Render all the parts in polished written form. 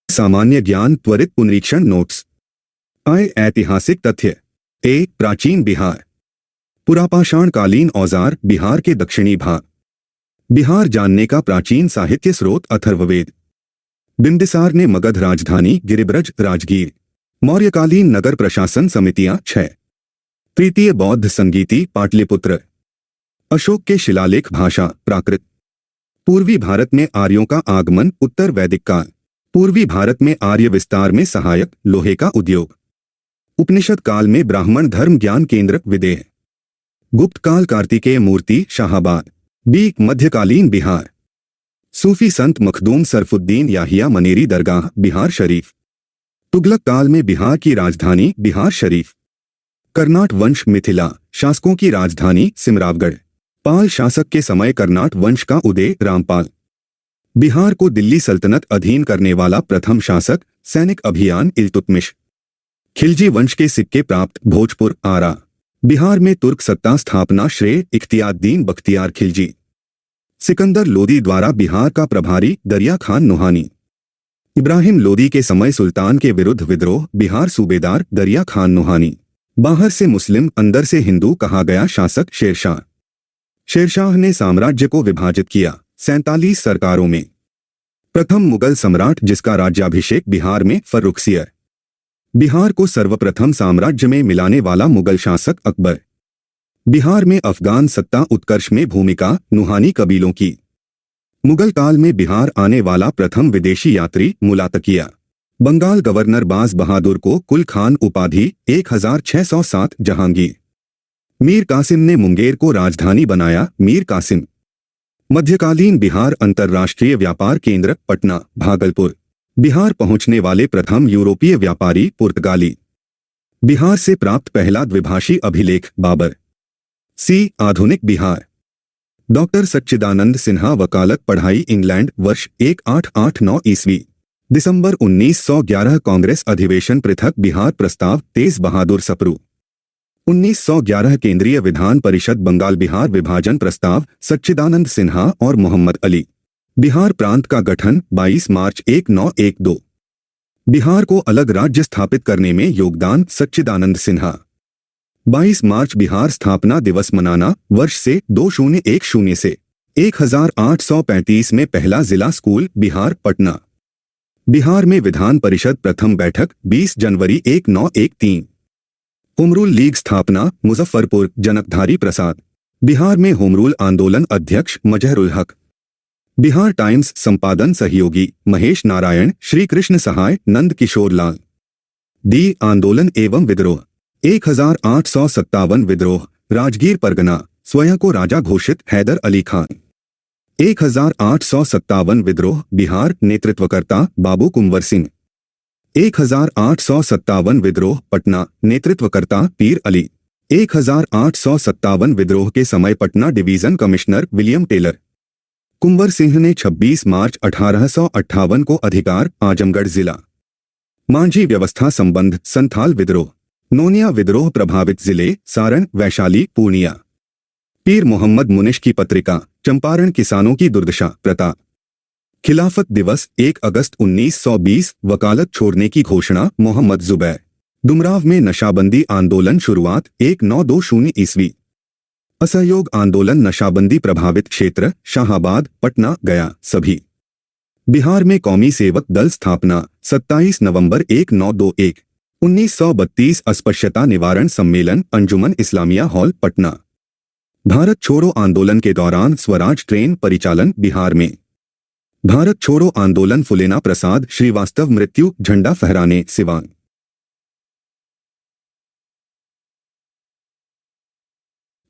सामान्य ज्ञान त्वरित पुनरीक्षण नोट्स। ऐतिहासिक तथ्य। प्राचीन बिहार। पुरापाषाण कालीन औजार बिहार के दक्षिणी भाग। बिहार जानने का प्राचीन साहित्य स्रोत अथर्ववेद। बिंबिसार ने मगध राजधानी गिरिब्रज राजगीर। मौर्यकालीन नगर प्रशासन समितियां 6। तृतीय बौद्ध संगीति पाटलिपुत्र। अशोक के शिलालेख भाषा प्राकृत। पूर्वी भारत में आर्यों का आगमन उत्तर वैदिक काल। पूर्वी भारत में आर्य विस्तार में सहायक लोहे का उद्योग। उपनिषद काल में ब्राह्मण धर्म ज्ञान केंद्र विदेह। गुप्त काल कार्तिकेय मूर्ति शाहाबाद। मध्यकालीन बिहार। सूफी संत मखदूम सरफुद्दीन याहिया मनेरी दरगाह बिहार शरीफ। तुगलक काल में बिहार की राजधानी बिहार शरीफ। कर्नाट वंश मिथिला शासकों की राजधानी सिमरावगढ़। पाल शासक के समय कर्नाट वंश का उदय रामपाल। बिहार को दिल्ली सल्तनत अधीन करने वाला प्रथम शासक सैनिक अभियान इल्तुतमिश। खिलजी वंश के सिक्के प्राप्त भोजपुर आरा। बिहार में तुर्क सत्ता स्थापना श्रेय इख्तियारउद्दीन बख्तियार खिलजी। सिकंदर लोदी द्वारा बिहार का प्रभारी दरिया खान नुहानी। इब्राहिम लोदी के समय सुल्तान के विरुद्ध विद्रोह बिहार सूबेदार दरिया खान नुहानी। बाहर से मुस्लिम अंदर से हिंदू कहा गया शासक शेरशाह। शेरशाह ने साम्राज्य को विभाजित किया 47 सरकारों में। प्रथम मुगल सम्राट जिसका राज्याभिषेक बिहार में फर्रुखसियर। बिहार को सर्वप्रथम साम्राज्य में मिलाने वाला मुगल शासक अकबर। बिहार में अफगान सत्ता उत्कर्ष में भूमिका नुहानी कबीलों की। मुगल काल में बिहार आने वाला प्रथम विदेशी यात्री मुला तकिया। बंगाल गवर्नर बाज बहादुर को कुल खान उपाधि 1607 जहांगीर। मीर कासिम ने मुंगेर को राजधानी बनाया मीर कासिम। मध्यकालीन बिहार अंतर्राष्ट्रीय व्यापार केंद्र पटना भागलपुर। बिहार पहुंचने वाले प्रथम यूरोपीय व्यापारी पुर्तगाली। बिहार से प्राप्त पहला द्विभाषी अभिलेख बाबर। आधुनिक बिहार। डॉक्टर सच्चिदानंद सिन्हा वकालत पढ़ाई इंग्लैंड वर्ष 1889 ईस्वी। दिसंबर 1911 कांग्रेस अधिवेशन पृथक बिहार प्रस्ताव तेज बहादुर सप्रू। 1911 केंद्रीय विधान परिषद बंगाल बिहार विभाजन प्रस्ताव सच्चिदानंद सिन्हा और मोहम्मद अली। बिहार प्रांत का गठन 22 मार्च 1912। बिहार को अलग राज्य स्थापित करने में योगदान सच्चिदानंद सिन्हा। 22 मार्च बिहार स्थापना दिवस मनाना वर्ष से 2010 से 1835 में पहला जिला स्कूल बिहार पटना। बिहार में विधान परिषद प्रथम बैठक 20 जनवरी 1913। होम रूल लीग स्थापना मुजफ्फरपुर जनकधारी प्रसाद। बिहार में होम रूल आंदोलन अध्यक्ष मजहरुल हक। बिहार टाइम्स संपादन सहयोगी महेश नारायण श्री कृष्ण सहाय नंद किशोर लाल। आंदोलन एवं विद्रोह 1857 विद्रोह राजगीर परगना स्वयं को राजा घोषित हैदर अली खान। 1857 विद्रोह बिहार नेतृत्वकर्ता बाबू कुंवर सिंह। 1857 विद्रोह पटना नेतृत्वकर्ता पीर अली। 1857 विद्रोह के समय Patna division commissioner William Taylor. Kunwar Singh ने 26 मार्च 1858 को अधिकार आजमगढ़ जिला। मांझी व्यवस्था संबंध संथाल विद्रोह। नोनिया विद्रोह प्रभावित जिले सारण वैशाली पूर्णिया। पीर मोहम्मद मुनिश की पत्रिका चंपारण किसानों की दुर्दशा प्रताप। खिलाफत दिवस 1 अगस्त 1920 वकालत छोड़ने की घोषणा मोहम्मद जुबैर। डुमराव में नशाबंदी आंदोलन शुरुआत 1920 ईस्वी। असहयोग आंदोलन नशाबंदी प्रभावित क्षेत्र शाहाबाद पटना गया सभी। बिहार में कौमी सेवक दल स्थापना 27 नवंबर 1921। 1932 अस्पृश्यता निवारण सम्मेलन अंजुमन इस्लामिया हॉल पटना। भारत छोड़ो आंदोलन के दौरान स्वराज ट्रेन परिचालन बिहार में। भारत छोड़ो आंदोलन फुलेना प्रसाद श्रीवास्तव मृत्यु झंडा फहराने सिवान।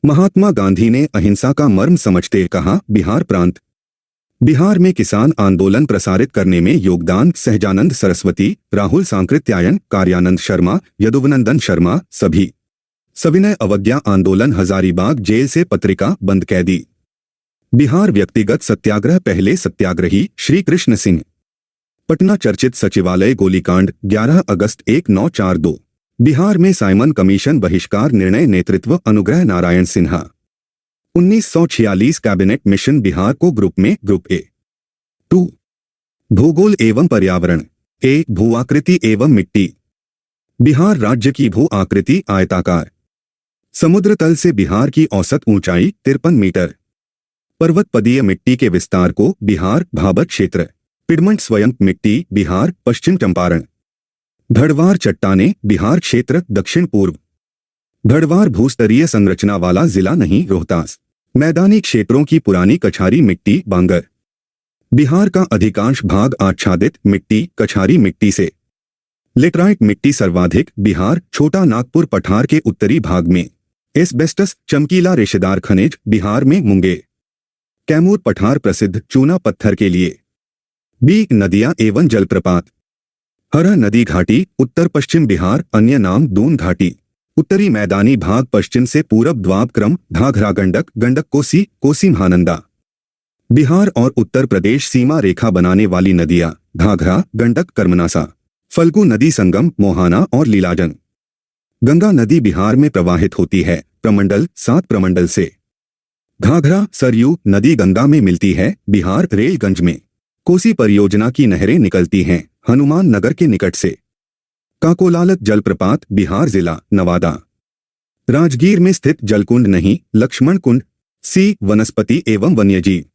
महात्मा गांधी ने अहिंसा का मर्म समझते कहा बिहार प्रांत। बिहार में किसान आंदोलन प्रसारित करने में योगदान सहजानंद सरस्वती राहुल सांकृत्यायन कार्यानंद शर्मा यदुवनंदन शर्मा सभी। सविनय अवज्ञा आंदोलन हजारीबाग जेल से पत्रिका बंद कैदी। बिहार व्यक्तिगत सत्याग्रह पहले सत्याग्रही श्री कृष्ण सिंह। पटना चर्चित सचिवालय गोलीकांड 11 अगस्त 1942। बिहार में साइमन कमीशन बहिष्कार निर्णय नेतृत्व अनुग्रह नारायण सिन्हा। 1946 कैबिनेट मिशन बिहार को ग्रुप ए 2 भूगोल एवं पर्यावरण ए भू आकृति एवं मिट्टी। बिहार राज्य की भू आकृति आयताकार। समुद्र तल से बिहार की औसत ऊंचाई 53 मीटर। पर्वतपदीय मिट्टी के विस्तार को बिहार भाबर क्षेत्र। पिडमंट स्वयं मिट्टी बिहार पश्चिम चंपारण। धड़वार चट्टाने बिहार क्षेत्र दक्षिण पूर्व। धड़वार भूस्तरीय संरचना वाला जिला नहीं रोहतास। मैदानी क्षेत्रों की पुरानी कछारी मिट्टी बांगर। बिहार का अधिकांश भाग आच्छादित मिट्टी कछारी मिट्टी से। लेटराइट मिट्टी सर्वाधिक बिहार छोटा नागपुर पठार के उत्तरी भाग में। एस्बेस्टस चमकीला रेशेदार खनिज बिहार में मुंगेर। कैमूर पठार प्रसिद्ध चूना पत्थर के लिए। बी नदियां एवं जलप्रपात। हरा नदी घाटी उत्तर पश्चिम बिहार अन्य नाम दून घाटी। उत्तरी मैदानी भाग पश्चिम से पूरब द्वाब क्रम घाघरा गंडक गंडक कोसी कोसी महानंदा। बिहार और उत्तर प्रदेश सीमा रेखा बनाने वाली नदियां घाघरा गंडक कर्मनासा। फल्गु नदी संगम मोहाना और लीलाजन। गंगा नदी बिहार में प्रवाहित होती है प्रमंडल 7 प्रमंडल से। घाघरा सरयू नदी गंगा में मिलती है बिहार रेलगंज में। कोसी परियोजना की नहरें निकलती हैं हनुमान नगर के निकट से। काकोलालत जलप्रपात बिहार जिला नवादा। राजगीर में स्थित जलकुंड नहीं लक्ष्मण कुंड। सी वनस्पति एवं वन्यजीव।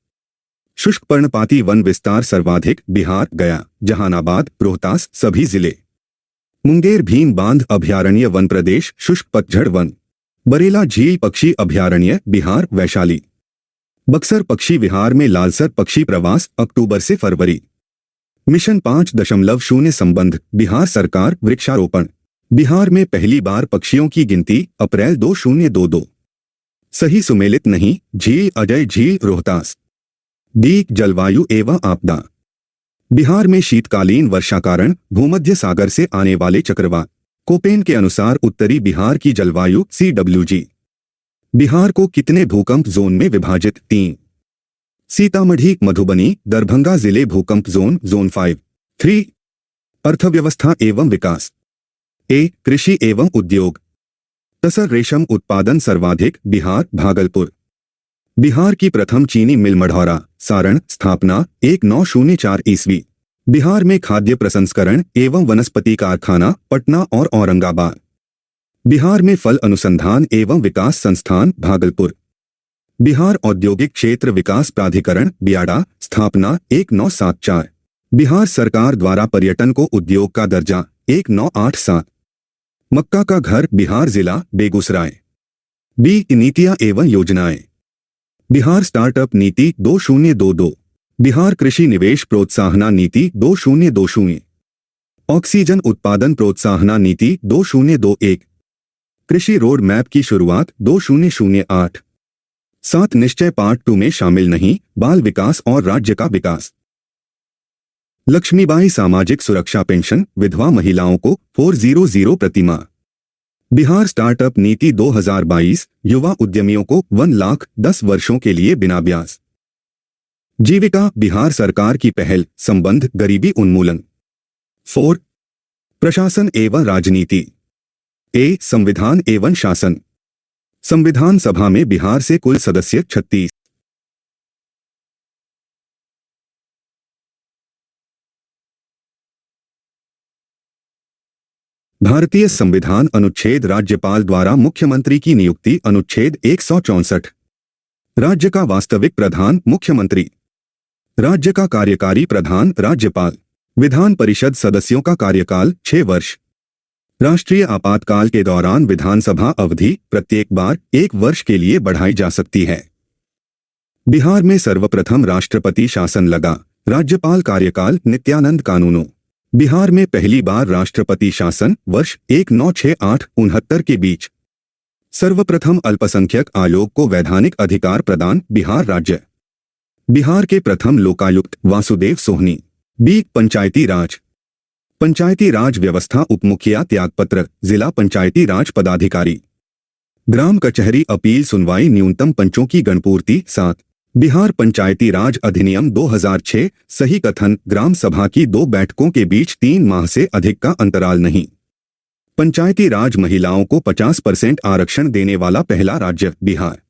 शुष्क पर्णपाती वन विस्तार सर्वाधिक बिहार गया जहानाबाद रोहतास सभी जिले। मुंगेर भीम बांध अभयारण्य वन प्रदेश शुष्क पतझड़ वन। बरेला झील पक्षी अभयारण्य बिहार वैशाली। बक्सर पक्षी विहार में लालसर पक्षी प्रवास अक्टूबर से फरवरी। मिशन 5.0 संबंध बिहार सरकार वृक्षारोपण। बिहार में पहली बार पक्षियों की गिनती अप्रैल 2022। सही सुमेलित नहीं झील अजय झील रोहतास। डी जलवायु एवं आपदा। बिहार में शीतकालीन वर्षा कारण भूमध्य सागर से आने वाले चक्रवात। कोपेन के अनुसार उत्तरी बिहार की जलवायु CWG। बिहार को कितने भूकंप जोन में विभाजित 3। सीतामढ़ी मधुबनी दरभंगा जिले भूकंप जोन जोन 5 3। अर्थव्यवस्था एवं विकास। ए कृषि एवं उद्योग। तसर रेशम उत्पादन सर्वाधिक बिहार भागलपुर। बिहार की प्रथम चीनी मिल मढ़ौरा सारण स्थापना 1904 ईस्वी। बिहार में खाद्य प्रसंस्करण एवं वनस्पति कारखाना पटना और औरंगाबाद। बिहार में फल अनुसंधान एवं विकास संस्थान भागलपुर। बिहार औद्योगिक क्षेत्र विकास प्राधिकरण बियाडा स्थापना 1974। बिहार सरकार द्वारा पर्यटन को उद्योग का दर्जा 1987। मक्का का घर बिहार जिला बेगूसराय। बी नीतियां एवं योजनाएं। बिहार स्टार्टअप नीति 2022। बिहार कृषि निवेश प्रोत्साहना नीति 2020। ऑक्सीजन उत्पादन प्रोत्साहना नीति 2021। कृषि रोड मैप की शुरुआत 2008। 7 निश्चय पार्ट 2 में शामिल नहीं बाल विकास और राज्य का विकास। लक्ष्मीबाई सामाजिक सुरक्षा पेंशन विधवा महिलाओं को 400 प्रतिमाह। बिहार स्टार्टअप नीति 2022 युवा उद्यमियों को 1 लाख 10 वर्षों के लिए बिना ब्याज। जीविका बिहार सरकार की पहल संबंध गरीबी उन्मूलन। 4 प्रशासन एवं राजनीति। ए संविधान एवं शासन। संविधान सभा में बिहार से कुल सदस्य 36। भारतीय संविधान अनुच्छेद राज्यपाल द्वारा मुख्यमंत्री की नियुक्ति अनुच्छेद 164। राज्य का वास्तविक प्रधान मुख्यमंत्री। राज्य का कार्यकारी प्रधान राज्यपाल। विधान परिषद सदस्यों का कार्यकाल 6 वर्ष। राष्ट्रीय आपातकाल के दौरान विधानसभा अवधि प्रत्येक बार 1 वर्ष के लिए बढ़ाई जा सकती है। बिहार में सर्वप्रथम राष्ट्रपति शासन लगा। राज्यपाल कार्यकाल नित्यानंद कानूनों। बिहार में पहली बार राष्ट्रपति शासन वर्ष 1968-69 के बीच। सर्वप्रथम अल्पसंख्यक आयोग को वैधानिक अधिकार प्रदान बिहार राज्य। बिहार के प्रथम लोकायुक्त वासुदेव सोहनी। बी पंचायती राज। पंचायती राज व्यवस्था उपमुखिया त्यागपत्र जिला पंचायती राज पदाधिकारी। ग्राम कचहरी अपील सुनवाई न्यूनतम पंचों की गणपूर्ति 7। बिहार पंचायती राज अधिनियम 2006 सही कथन ग्राम सभा की 2 बैठकों के बीच 3 माह से अधिक का अंतराल नहीं। पंचायती राज महिलाओं को 50% आरक्षण देने वाला पहला राज्य बिहार।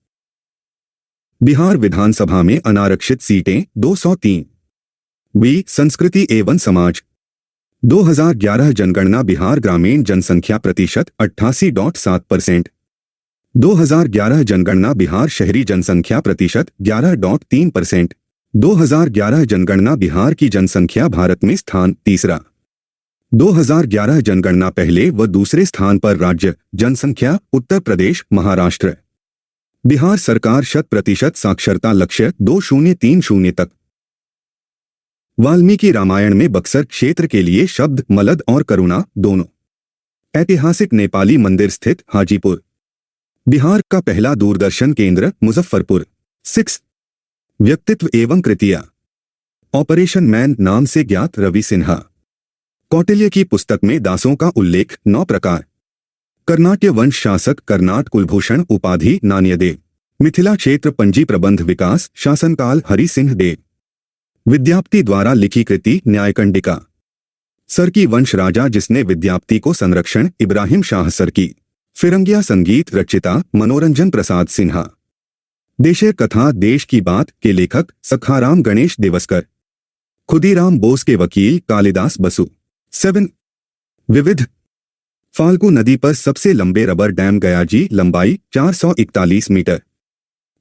बिहार विधानसभा में अनारक्षित सीटें 203। बी संस्कृति एवं समाज। 2011 जनगणना बिहार ग्रामीण जनसंख्या प्रतिशत 88.7%। 2011 जनगणना बिहार शहरी जनसंख्या प्रतिशत 11.3%। 2011 जनगणना बिहार की जनसंख्या भारत में स्थान तीसरा। 2011 जनगणना पहले व दूसरे स्थान पर राज्य जनसंख्या उत्तर प्रदेश महाराष्ट्र। बिहार सरकार 100% साक्षरता लक्ष्य 2030 तक। वाल्मीकि रामायण में बक्सर क्षेत्र के लिए शब्द मलद और करुणा दोनों। ऐतिहासिक नेपाली मंदिर स्थित हाजीपुर। बिहार का पहला दूरदर्शन केंद्र मुजफ्फरपुर। 6 व्यक्तित्व एवं कृतियां। ऑपरेशन मैन नाम से ज्ञात रवि सिन्हा। कौटिल्य की पुस्तक में दासों का उल्लेख 9 प्रकार। कर्नाट्य वंश शासक कर्नाट कुलभूषण उपाधि नान्यदेव। मिथिला क्षेत्र पंजी प्रबंध विकास शासनकाल हरि सिंह देव। विद्याप्ति द्वारा लिखी कृति न्यायकंडिका। सरकी वंश राजा जिसने विद्याप्ति को संरक्षण इब्राहिम शाह सरकी। फिरंगिया संगीत रचिता मनोरंजन प्रसाद सिन्हा। देशे कथा देश की बात के लेखक सखाराम गणेश देवस्कर। खुदीराम बोस के वकील कालिदास बसु। 7 विविध। फाल्गु नदी पर सबसे लंबे रबर डैम गयाजी, लंबाई 441 मीटर।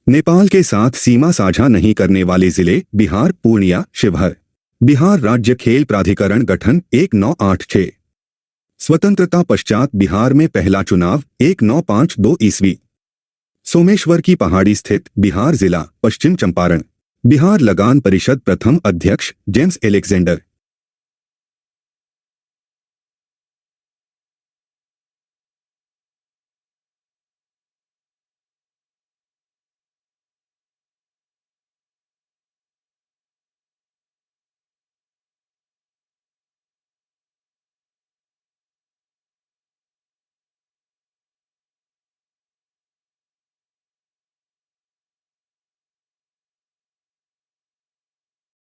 नेपाल के साथ सीमा साझा नहीं करने वाले जिले बिहार पूर्णिया शिवहर। बिहार राज्य खेल प्राधिकरण गठन 1986। स्वतंत्रता पश्चात बिहार में पहला चुनाव 1952 ईस्वी। सोमेश्वर की पहाड़ी स्थित बिहार जिला पश्चिम चंपारण। बिहार लगान परिषद प्रथम अध्यक्ष जेम्स एलेक्जेंडर।